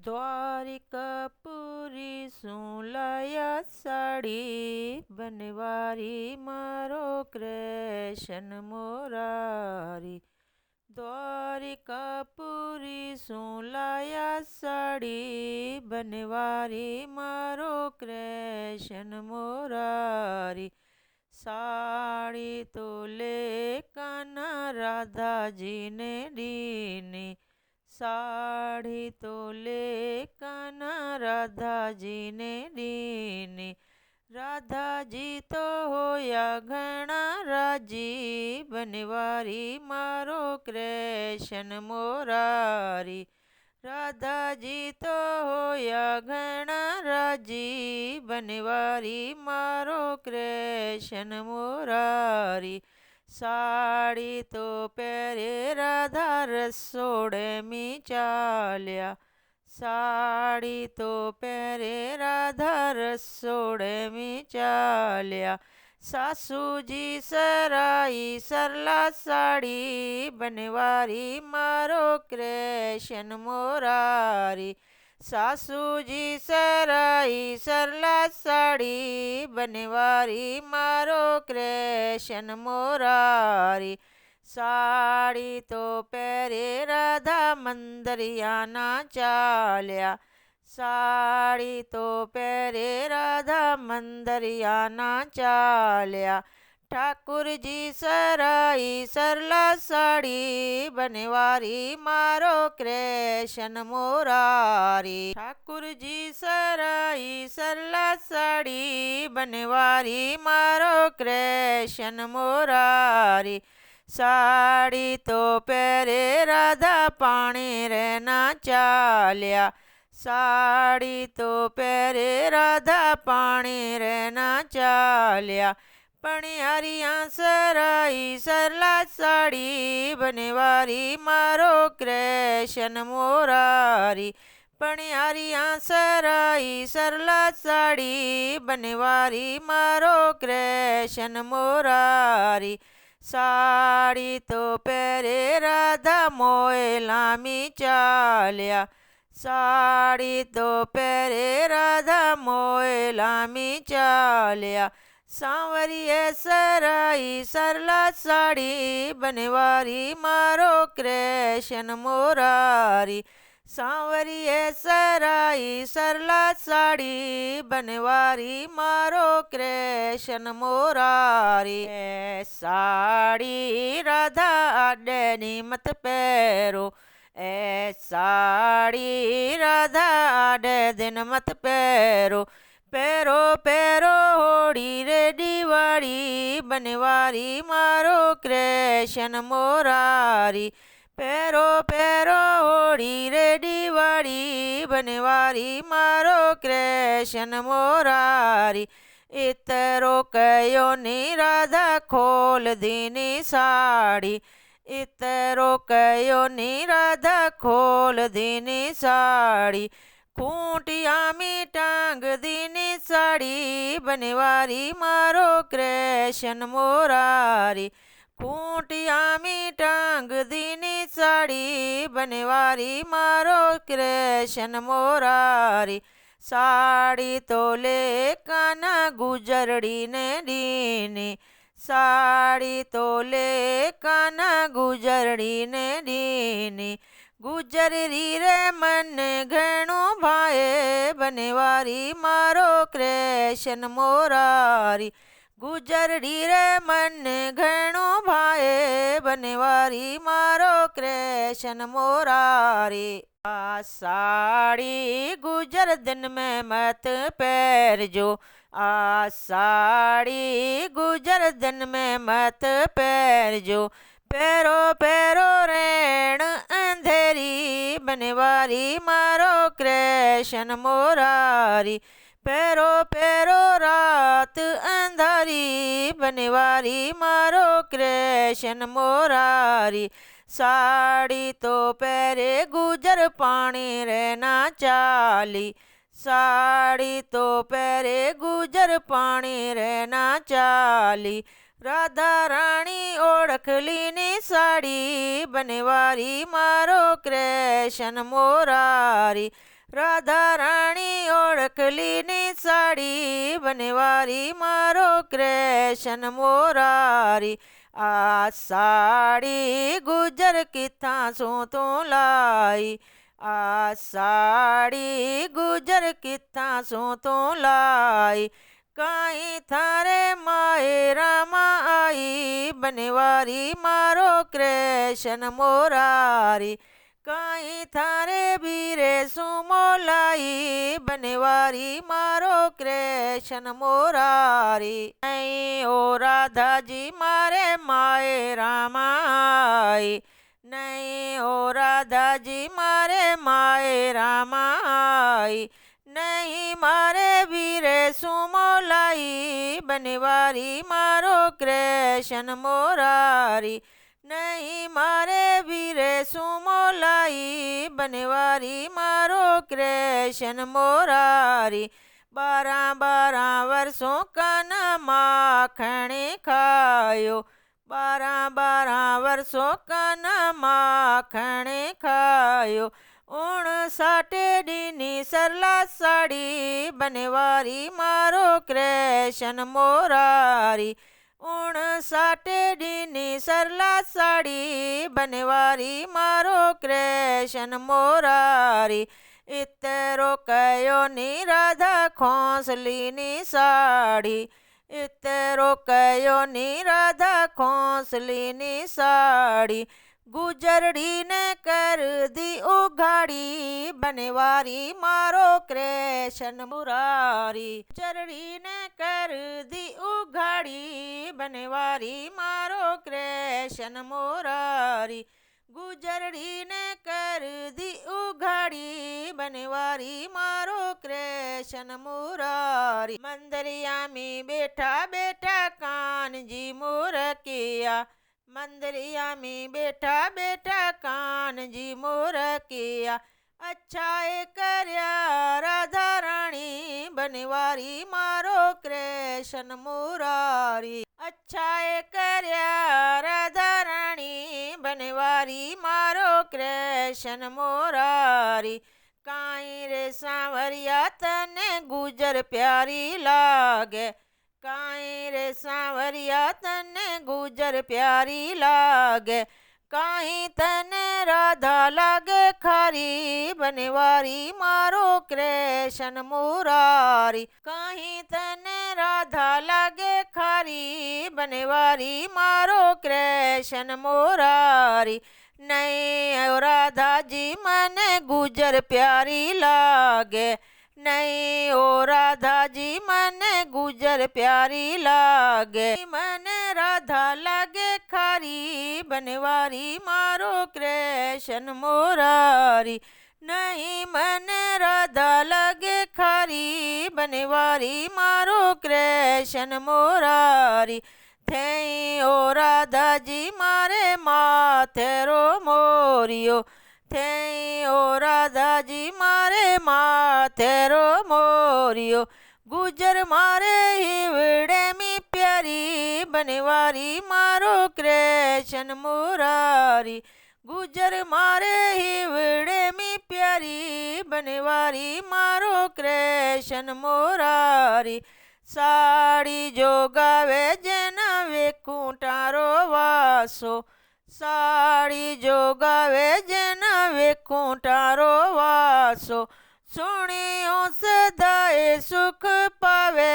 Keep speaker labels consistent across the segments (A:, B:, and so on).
A: દ્વારિકાપુરી શું લાયા સાડી બનવારી મારો કૃષ્ણ મોરારી. દ્વારિકાપુરી શું લાયા સાડી બનવારી મારો કૃષ્ણ મોરારી. સાડી તો લે કાના રાધાજીને દીની, સાડી તો લે કાના રાધાજીને દીની. રાધાજી તો હોયા ઘણા રાજી બનવારી મારો કૃષ્ણ મોરારી. રાધાજી તો હોયા ઘણા રાજી બનવારી મારો કૃષ્ણ મોરારી. સાડી તો પહેરે રાધા રસોડે મી ચાલ્યા, સાડી તો પહેરે રાધા રસોડે મી ચાલ્યા. સાસુજી સરાઈ સરલા સાડી બનવારી મારો કૃષ્ણ મોરારી. સાસુજી સરાઈ સરલા સાડી બનવારી મારો કૃષ્ણ મોરારી. સાડી તો પહેરે રાધા મંદરિયાના ચાલ્યા, સાડી તો પહેરે રાધા મંદરિયાના ચાલ્યા. ઠાકુરજી સરાઈ સરલા સાડી બનવારી મારો કૃષ્ણ મોરારી. ઠાકુરજી સરાઈ સરલા સાડી બનવારી મારો કૃષ્ણ મોરારી. સાડી તો પહેરે રાધા પાણી રેના ચાલ્યા, સાડી તો પહેરે રાધા પાણી રેના ચાલ્યા. પણિયારિયા સરાઈ સરલા સાડી બનવારી મારો કૃષ્ણ મોરારી. પણિયારિયા સરાઈ સરલા સાડી બનવારી મારો કૃષ્ણ મોરારી. સાડી તો પહેરે રાધા મોયલામી ચાલ્યા, સાડી તો પહેરે રાધા મોયલામી ચાલ્યા. સાંવરીએ સરાઈ સરલા સાડી બનવારી મારો કૃષ્ણ મોરારી. સાંવરીએ સરાઈ સરલા સાડી બનવારી મારો કૃષ્ણ મોરારી. સાડી રાધા આડેની મત પહેરો, એ સાડી રાધા આડે દિન મત પહેરો. પહેરો પહેરો હોળી રે દિવાળી બનવારી મારો કૃષ્ણ મોરારી. પહેરો પહેરો હોળી રે દિવાળી બનવારી મારો કૃષ્ણ મોરારી. ઇતરો કયો ની રાધા ખોલ દીની સાડી, ઇતરો કયો ની રાધા ખોલ દીની સાડી. ખૂંટિયામી ટાંગ દીની સાડી બનવારી મારો કૃષ્ણ મોરારી. ખૂંટિયામી ટાંગ દીની સાડી બનવારી મારો કૃષ્ણ મોરારી. સાડી તો લે કાના ગુજરડીને દીની, સાડી તો લે કાના ગુજરડીને દીની. ગુજરી રે મન ઘણું ભાએ બનવારી મારો કૃષ્ણ મોરારી. ગુજરડી રે મન ઘણું ભાએ બનવારી મારો કૃષ્ણ મોરારી. આ સાડી ગુજર દિન में मत પહેરજો, આ સાડી ગુજર દિન में मत પહેરજો. પહેરો પહેરો રેણ અંધેરી બનવારી મારો કૃષ્ણ મોરારી. પહેરો પહેરો રાત અંધારી બનવારી મારો કૃષ્ણ મોરારી. સાડી તો પહેરે ગુજર પાણી રેના ચાલી, સાડી તો પહેરે ગુજર પાણી રેના ચાલી. રાધા રાણી ઓળખલીની સાડી બનવારી મારો કૃષ્ણ મોરારી. રાધા રાણી ઓળખલીની સાડી બનવારી મારો કૃષ્ણ મોરારી આ સાડી ગુજર કિથા શું તું લાઈ આ સાડી ગુજર કિથા શું તું લાઈ કાંઈ થારે માએ રામા આઈ બનવારી મારો કૃષ્ણ મોરારી કાંઈ થારે બીરે સુમોલાઈ બનવારી મારો કૃષ્ણ મોરારી નહીં ઓ રાધાજી મારે માએ રામાઈ નહીં ઓ રાધાજી મારે માએ રામાઈ નહીં મારે બીરે સુમોલાઈ બનવારી મારો કૃષ્ણ મોરારી નહીં મારે વીરે સુમોલાઈ બનવારી મારો કૃષ્ણ મોરારી 12 વર્ષો કાના માખણે ખાયો 12 વર્ષો કાના માખણે ખાયો 59 દીની સરલા સાડી બનવારી મારો કૃષ્ણ મોરારી 59 દીની સરલા સાડી બનવારી મારો કૃષ્ણ મોરારી ઇતરો કયો ની રાધા ખોસલીની સાડી ઇતરો કયો ની રાધા ખોસલીની સાડી ગુજરડીને કર દી ઉઘાડી બનવારી મારો કૃષ્ણ મુરારી ગુજરડીને કર દી ઉઘાડી બનવારી મારો કૃષ્ણ મુરારી ગુજરડીને કર દી ઉઘાડી બનવારી મારો કૃષ્ણ મુરારી મંદરિયામી બેઠા બેઠા કાનજી મુરકિયા મંદરિયા में બેઠા બેઠા કાનજી મોરકિયા અચ્છાએ કર્યા રાધા રાણી બનવારી મારો કૃષ્ણ મોરારી અચ્છાએ કર્યા રાધા રાણી બનવારી મારો કૃષ્ણ મોરારી કાંઈ રે સાંવરિયા તને ગુજર પ્યારી લાગે કાંઈ રે સાંવરિયા તને ગુજર પ્યારી લાગે કાંઈ તને રાધા લાગે ખારી બનવારી મારો કૃષ્ણ મુરારી કાંઈ તને રાધા લાગે ખારી બનવારી મારો કૃષ્ણ મુરારી નહીં રાધાજી મને ગુજર પ્યારી લાગે નહીં ઓ રાધાજી મને ગુજર પ્યારી લાગે મને રાધા લાગે ખારી બનવારી મારો કૃષ્ણ મોરારી નહીં મને રાધા લાગે ખારી બનવારી મારો કૃષ્ણ મોરારી થઈ ઓ રાધાજી મારે માથેરો મોરિયો થઈ ઓ રાધાજી મારે માથેરો મોરિયો ગુજર મારે હિવડે મી પ્યારી બનવારી મારો કૃષ્ણ મુરારી ગુજર મારે હિવડે મી પ્યારી બનવારી મારો કૃષ્ણ મુરારી સાડી જોગાવે જેના વેકુંટારો વાસો સાડી જોગાવે જેના વેકુંટારો વાસો સુણીઓ સદાએ સુખ પાવે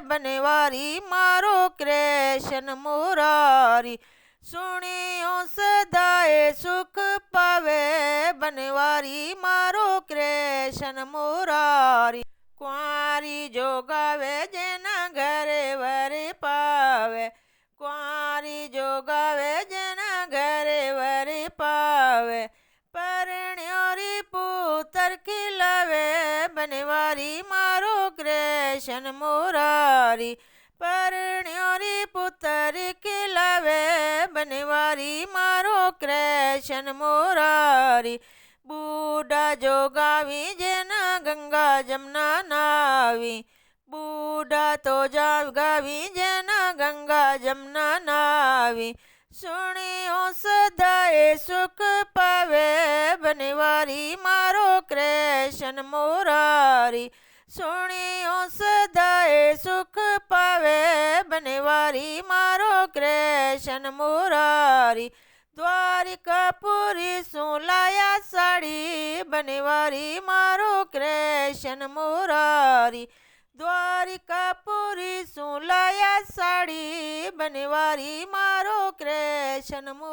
A: બનવારી મારો કૃષ્ણ મુરારી સુણીઓ સદાએ સુખ પાવે બનવારી મારો કૃષ્ણ મુરારી કુંવારી જોગાવે જેના ઘરે વરે પાવે કુંવારી જોગાવે જેના ઘરે વરે પાવે પરણ્યોરી પુત્ર ખીલાવે બનવારી મારો કૃષ્ણ મુરારી પરણ્યોરી પુત્ર ખીલાવે બનવારી મારો કૃષ્ણ મુરારી બુઢા જોગાવી જેના ગંગા જમના નાવી બુઢા તો જોગાવી જેના ગંગા જમના નાવી સુણીઓ સદાએ સુખ પાવે બનવારી મારો કૃષ્ણ કૃષ્ણ મુરારી સુણિયો સદાય સુખ પાવે બનવારી મારો કૃષ્ણ મુરારી દ્વારિકાપુરી શું લાયા સાડી બનવારી મારો કૃષ્ણ મુરારી દ્વારિકાપુરી શું લાયા સાડી બનવારી મારો કૃષ્ણ મુરારી